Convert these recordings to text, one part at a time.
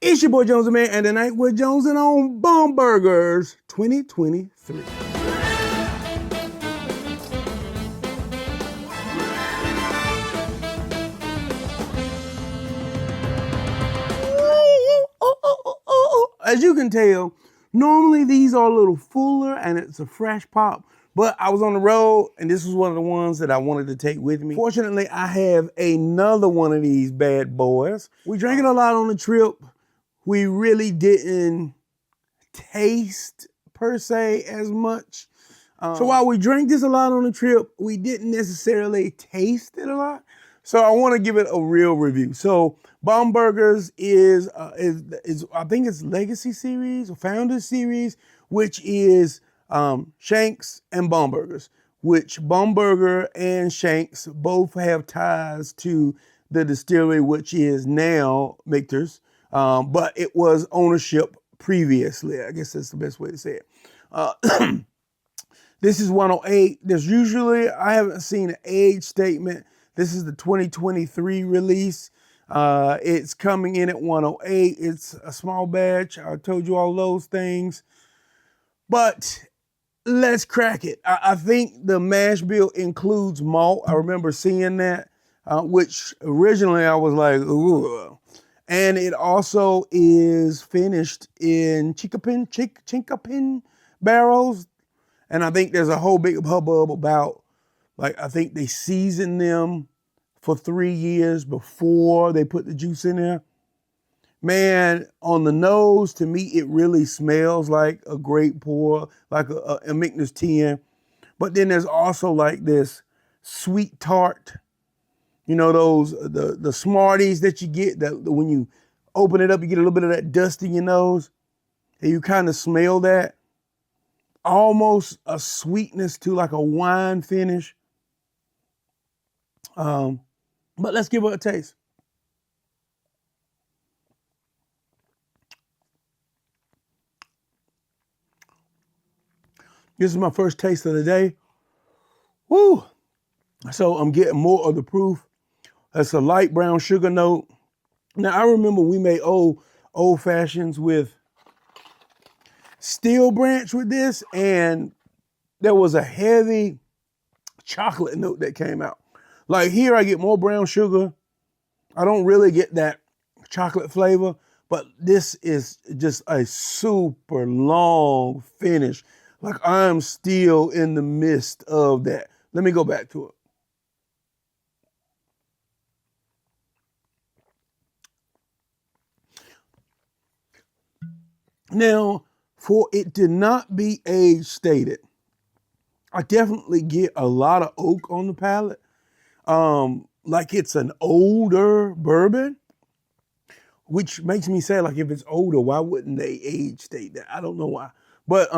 It's your boy Jones N Mann, and tonight we're jonesing on BOMBergers 2023. As you can tell, normally these are a little fuller and it's a fresh pop, but I was on the road and this was one of the ones that I wanted to take with me. Fortunately, I have another one of these bad boys. We drank it a lot on the trip. We really didn't taste per se as much. So while we drank this a lot on the trip, we didn't necessarily taste it a lot. So I want to give it a real review. So BOMBergers is I think it's Legacy Series or Founders Series, which is Shanks and BOMBergers, which BOMBerger and Shanks both have ties to the distillery, which is now Michter's, but it was ownership previously. I guess that's the best way to say it. This is 108. There's usually, I haven't seen an age statement. This is the 2023 release. It's coming in at 108. It's a small batch. I told you all those things. But let's crack it. I think the mash bill includes malt. I remember seeing that, which originally I was like, ooh. And it also is finished in chinkapin barrels. And I think there's a whole big hubbub about, like, I think they season them for 3 years before they put the juice in there. Man, on the nose, to me, it really smells like a great pour, like a Michter's 10. But then there's also like this sweet tart. You know, those, the Smarties that you get, that when you open it up, you get a little bit of that dust in your nose. And you kind of smell that. Almost a sweetness to like a wine finish. But let's give it a taste. This is my first taste of the day. Woo! So I'm getting more of the proof. That's a light brown sugar note. Now I remember we made old fashions with Steel Branch with this, and there was a heavy chocolate note that came out. Like here I get more brown sugar. I don't really get that chocolate flavor, but this is just a super long finish. Like I'm still in the midst of that. Let me go back to it. Now, for it to not be age stated, I definitely get a lot of oak on the palate. Like it's an older bourbon, which makes me say, like, if it's older, why wouldn't they age state that? I don't know why. But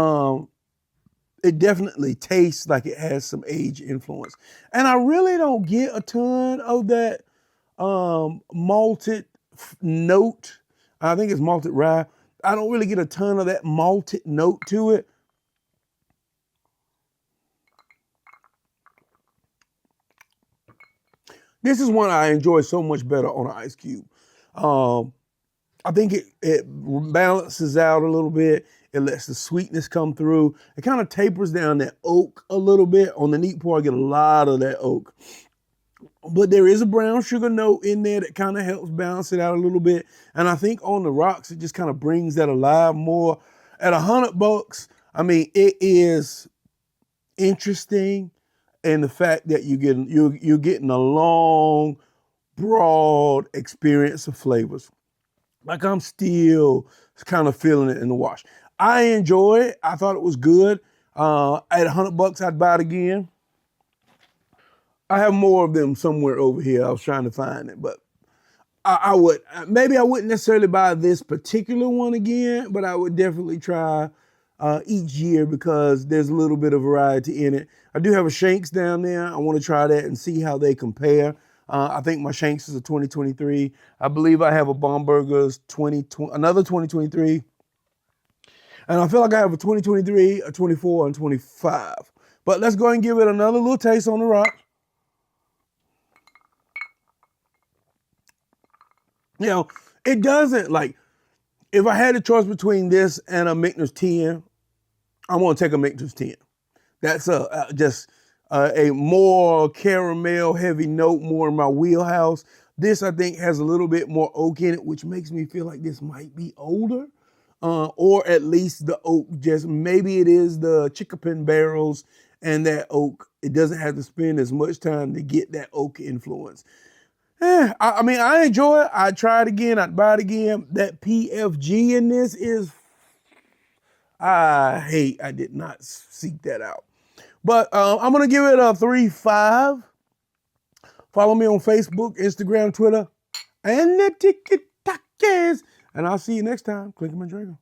it definitely tastes like it has some age influence. And I really don't get a ton of that malted note. I think it's malted rye. I don't really get a ton of that malted note to it. This is one I enjoy so much better on an ice cube. I think it balances out a little bit. It lets the sweetness come through. It kind of tapers down that oak a little bit. On the neat pour, I get a lot of that oak. But there is a brown sugar note in there that kind of helps balance it out a little bit. And I think on the rocks, it just kind of brings that alive more. At $100, I mean, it is interesting in the fact that you're getting a long, broad experience of flavors. Like I'm still kind of feeling it in the wash. I enjoy it. I thought it was good. At $100, I'd buy it again. I have more of them somewhere over here. I was trying to find it, but I would, maybe I wouldn't necessarily buy this particular one again, but I would definitely try each year because there's a little bit of variety in it. I do have a Shanks down there. I want to try that and see how they compare. I think my Shanks is a 2023. I believe I have a BOMBergers another 2023. And I feel like I have a 2023, a 24, and 25. But let's go ahead and give it another little taste on the rock. You know, it doesn't like If I had a choice between this and a Michter's 10, I'm gonna take a Michter's 10. That's just a more caramel heavy note, more in my wheelhouse. This, I think, has a little bit more oak in it, which makes me feel like this might be older. Or at least the oak, just maybe it is the chickapin barrels and that oak. It doesn't have to spend as much time to get that oak influence. I mean, I enjoy it. I'd try it again. I'd buy it again. That PFG in this is, I did not seek that out. But I'm going to give it a 3.5. Follow me on Facebook, Instagram, Twitter, and the TikTok. And I'll see you next time. Click 'em and drink 'em.